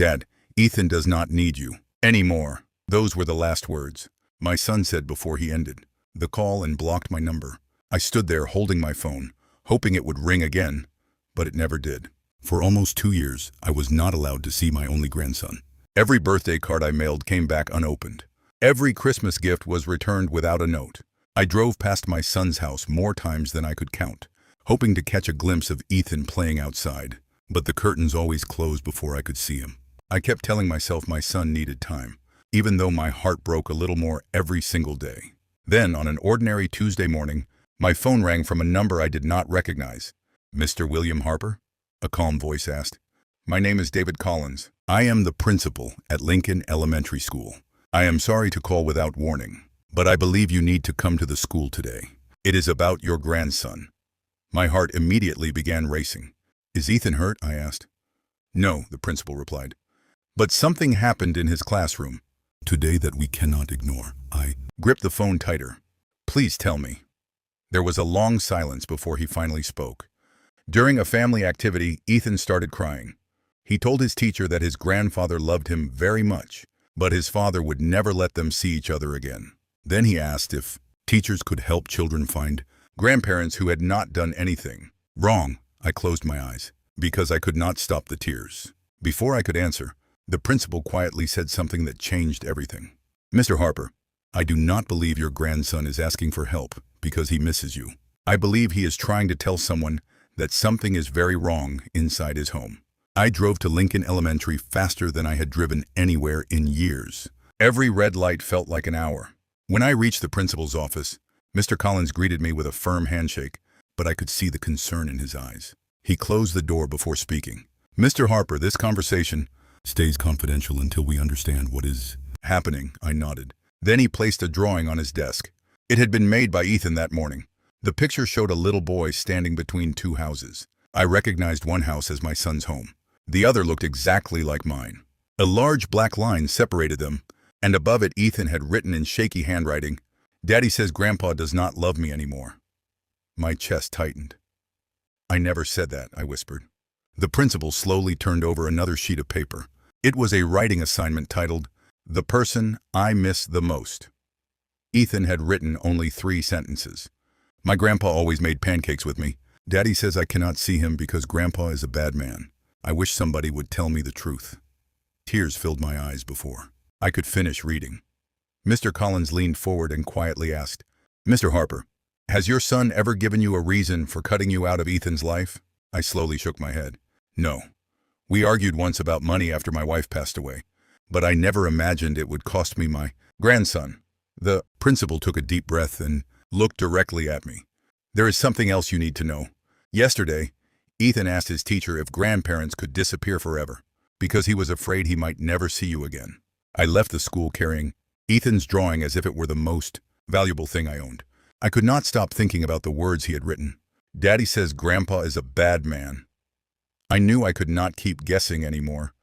"Dad, Ethan does not need you anymore." Those were the last words my son said before he ended the call and blocked my number. I stood there holding my phone, hoping it would ring again, but it never did. For almost 2 years, I was not allowed to see my only grandson. Every birthday card I mailed came back unopened. Every Christmas gift was returned without a note. I drove past my son's house more times than I could count, hoping to catch a glimpse of Ethan playing outside. But the curtains always closed before I could see him. I kept telling myself my son needed time, even though my heart broke a little more every single day. Then, on an ordinary Tuesday morning, my phone rang from a number I did not recognize. "Mr. William Harper?" a calm voice asked. "My name is David Collins. I am the principal at Lincoln Elementary School. I am sorry to call without warning, but I believe you need to come to the school today. It is about your grandson." My heart immediately began racing. "Is Ethan hurt?" I asked. "No," the principal replied. "But something happened in his classroom today that we cannot ignore." I gripped the phone tighter. "Please tell me." There was a long silence before he finally spoke. During a family activity, Ethan started crying. He told his teacher that his grandfather loved him very much, but his father would never let them see each other again. Then he asked if teachers could help children find grandparents who had not done anything wrong. I closed my eyes, because I could not stop the tears. Before I could answer, the principal quietly said something that changed everything. "Mr. Harper, I do not believe your grandson is asking for help because he misses you. I believe he is trying to tell someone that something is very wrong inside his home." I drove to Lincoln Elementary faster than I had driven anywhere in years. Every red light felt like an hour. When I reached the principal's office, Mr. Collins greeted me with a firm handshake, but I could see the concern in his eyes. He closed the door before speaking. "Mr. Harper, this conversation stays confidential until we understand what is happening." I nodded. Then he placed a drawing on his desk. It had been made by Ethan that morning. The picture showed a little boy standing between two houses. I recognized one house as my son's home. The other looked exactly like mine. A large black line separated them, and above it Ethan had written in shaky handwriting, "Daddy says Grandpa does not love me anymore." My chest tightened. "I never said that," I whispered. The principal slowly turned over another sheet of paper. It was a writing assignment titled, "The Person I Miss the Most." Ethan had written only 3 sentences. "My grandpa always made pancakes with me. Daddy says I cannot see him because Grandpa is a bad man. I wish somebody would tell me the truth." Tears filled my eyes before I could finish reading. Mr. Collins leaned forward and quietly asked, "Mr. Harper, has your son ever given you a reason for cutting you out of Ethan's life?" I slowly shook my head. "No. We argued once about money after my wife passed away, but I never imagined it would cost me my grandson." The principal took a deep breath and looked directly at me. "There is something else you need to know. Yesterday, Ethan asked his teacher if grandparents could disappear forever, because he was afraid he might never see you again." I left the school carrying Ethan's drawing as if it were the most valuable thing I owned. I could not stop thinking about the words he had written. "Daddy says Grandpa is a bad man." I knew I could not keep guessing anymore.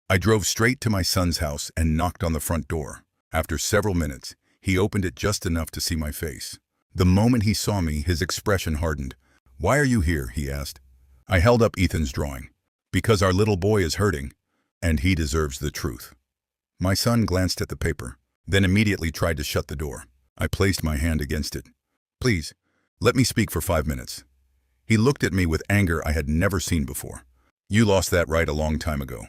I drove straight to my son's house and knocked on the front door. After several minutes, he opened it just enough to see my face. The moment he saw me, his expression hardened. "Why are you here?" he asked. I held up Ethan's drawing. "Because our little boy is hurting, and he deserves the truth." My son glanced at the paper, then immediately tried to shut the door. I placed my hand against it. "Please, let me speak for 5 minutes." He looked at me with anger I had never seen before. "You lost that right a long time ago."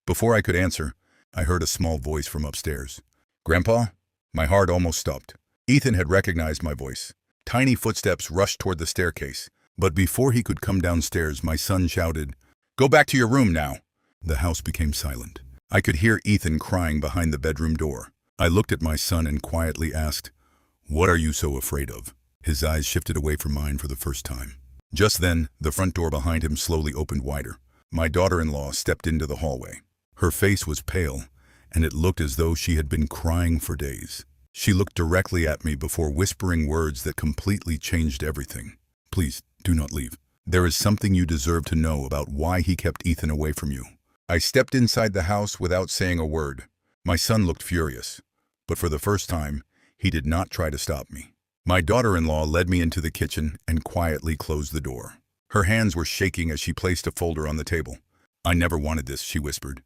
Before I could answer, I heard a small voice from upstairs. "Grandpa?" My heart almost stopped. Ethan had recognized my voice. Tiny footsteps rushed toward the staircase, but before he could come downstairs, my son shouted, "Go back to your room now." The house became silent. I could hear Ethan crying behind the bedroom door. I looked at my son and quietly asked, "What are you so afraid of?" His eyes shifted away from mine for the first time. Just then, the front door behind him slowly opened wider. My daughter-in-law stepped into the hallway. Her face was pale, and it looked as though she had been crying for days. She looked directly at me before whispering words that completely changed everything. "Please, do not leave. There is something you deserve to know about why he kept Ethan away from you." I stepped inside the house without saying a word. My son looked furious, but for the first time, he did not try to stop me. My daughter-in-law led me into the kitchen and quietly closed the door. Her hands were shaking as she placed a folder on the table. "I never wanted this," she whispered.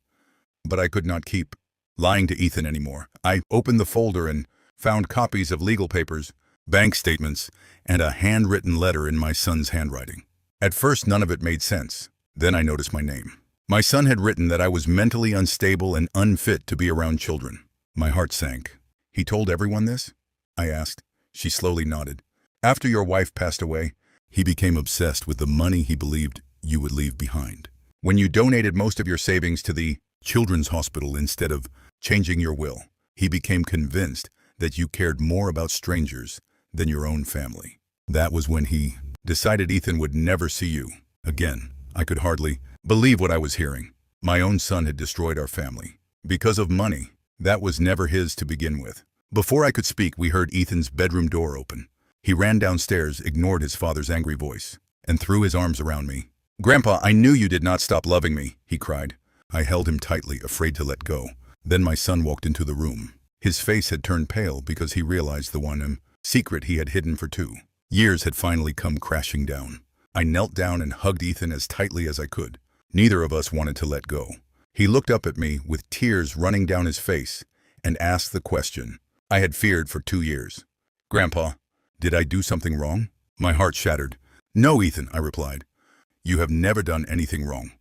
But I could not keep lying to Ethan anymore. I opened the folder and found copies of legal papers, bank statements, and a handwritten letter in my son's handwriting. At first, none of it made sense. Then I noticed my name. My son had written that I was mentally unstable and unfit to be around children. My heart sank. He told everyone this? I asked. She slowly nodded. After your wife passed away, he became obsessed with the money he believed you would leave behind. When you donated most of your savings to the children's hospital instead of changing your will, he became convinced that you cared more about strangers than your own family. That was when he decided Ethan would never see you again. I could hardly believe what I was hearing. My own son had destroyed our family. Because of money, that was never his to begin with. Before I could speak, we heard Ethan's bedroom door open. He ran downstairs, ignored his father's angry voice, and threw his arms around me. "Grandpa, I knew you did not stop loving me," he cried. I held him tightly, afraid to let go. Then my son walked into the room. His face had turned pale because he realized the one secret he had hidden for 2 years had finally come crashing down. I knelt down and hugged Ethan as tightly as I could. Neither of us wanted to let go. He looked up at me with tears running down his face and asked the question I had feared for 2 years. "Grandpa, did I do something wrong?" My heart shattered. "No, Ethan," I replied. "You have never done anything wrong.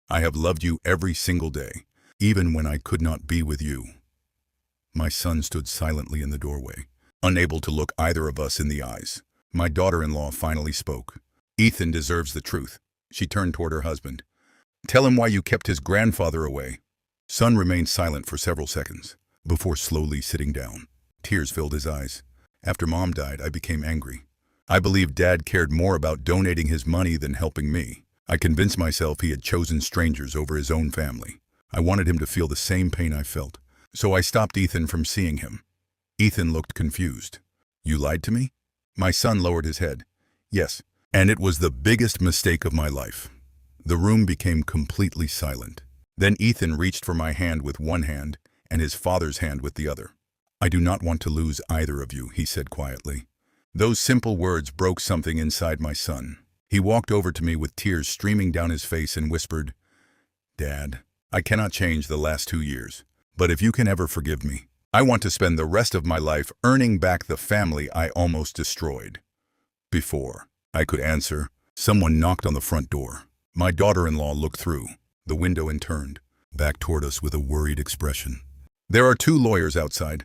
I have loved you every single day, even when I could not be with you." My son stood silently in the doorway, unable to look either of us in the eyes. My daughter-in-law finally spoke. "Ethan deserves the truth." She turned toward her husband. "Tell him why you kept his grandfather away." Son remained silent for several seconds, before slowly sitting down. Tears filled his eyes. "After Mom died, I became angry. I believed Dad cared more about donating his money than helping me. I convinced myself he had chosen strangers over his own family. I wanted him to feel the same pain I felt. So I stopped Ethan from seeing him." Ethan looked confused. "You lied to me?" My son lowered his head. "Yes, and it was the biggest mistake of my life." The room became completely silent. Then Ethan reached for my hand with one hand and his father's hand with the other. "I do not want to lose either of you," he said quietly. Those simple words broke something inside my son. He walked over to me with tears streaming down his face and whispered, "Dad, I cannot change the last 2 years, but if you can ever forgive me, I want to spend the rest of my life earning back the family I almost destroyed." Before I could answer, someone knocked on the front door. My daughter-in-law looked through the window and turned back toward us with a worried expression. "There are 2 lawyers outside,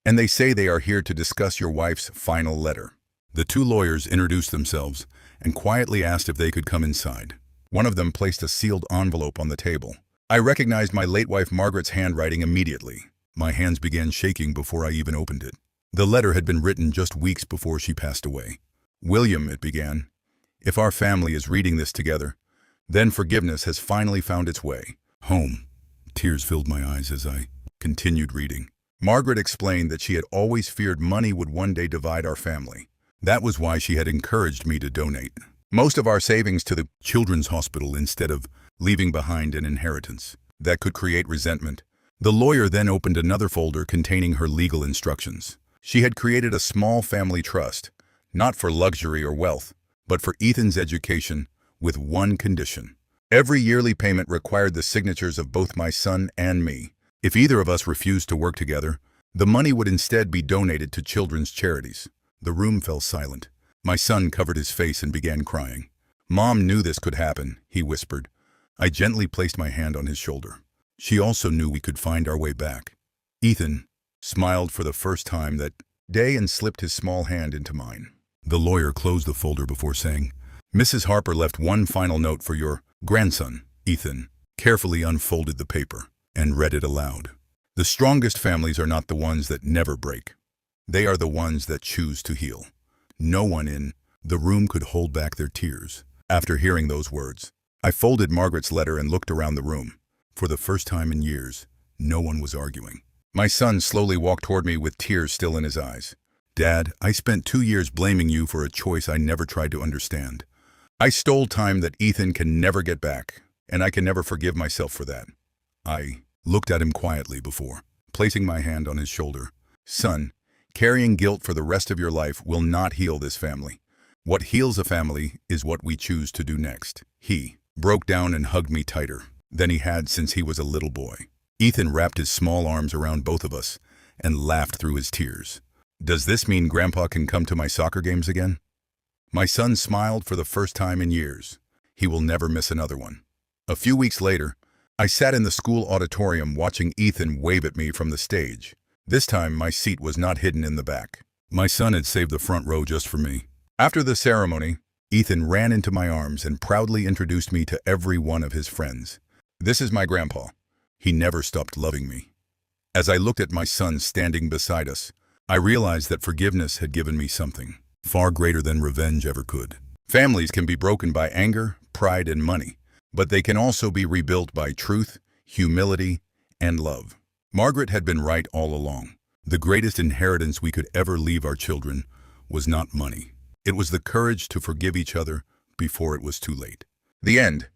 and they say they are here to discuss your wife's final letter." The 2 lawyers introduced themselves and quietly asked if they could come inside. One of them placed a sealed envelope on the table. I recognized my late wife Margaret's handwriting immediately. My hands began shaking before I even opened it. The letter had been written just weeks before she passed away. "William," it began, "if our family is reading this together, then forgiveness has finally found its way home." Tears filled my eyes as I continued reading. Margaret explained that she had always feared money would one day divide our family. That was why she had encouraged me to donate most of our savings to the children's hospital instead of leaving behind an inheritance that could create resentment. The lawyer then opened another folder containing her legal instructions. She had created a small family trust, not for luxury or wealth, but for Ethan's education, with one condition. Every yearly payment required the signatures of both my son and me. If either of us refused to work together, the money would instead be donated to children's charities. The room fell silent. My son covered his face and began crying. "Mom knew this could happen," he whispered. I gently placed my hand on his shoulder. She also knew we could find our way back. Ethan smiled for the first time that day and slipped his small hand into mine. The lawyer closed the folder before saying, "Mrs. Harper left one final note for your grandson." Ethan carefully unfolded the paper and read it aloud. "The strongest families are not the ones that never break. They are the ones that choose to heal." No one in the room could hold back their tears. After hearing those words, I folded Margaret's letter and looked around the room. For the first time in years, no one was arguing. My son slowly walked toward me with tears still in his eyes. "Dad, I spent 2 years blaming you for a choice I never tried to understand. I stole time that Ethan can never get back, and I can never forgive myself for that." I looked at him quietly before placing my hand on his shoulder. "Son, carrying guilt for the rest of your life will not heal this family. What heals a family is what we choose to do next." He broke down and hugged me tighter than he had since he was a little boy. Ethan wrapped his small arms around both of us and laughed through his tears. Does this mean Grandpa can come to my soccer games again? My son smiled for the first time in years. He will never miss another one. A few weeks later, I sat in the school auditorium watching Ethan wave at me from the stage. This time, my seat was not hidden in the back. My son had saved the front row just for me. After the ceremony, Ethan ran into my arms and proudly introduced me to every one of his friends. This is my grandpa. He never stopped loving me. As I looked at my son standing beside us, I realized that forgiveness had given me something far greater than revenge ever could. Families can be broken by anger, pride, and money, but they can also be rebuilt by truth, humility, and love. Margaret had been right all along. The greatest inheritance we could ever leave our children was not money. It was the courage to forgive each other before it was too late. The end.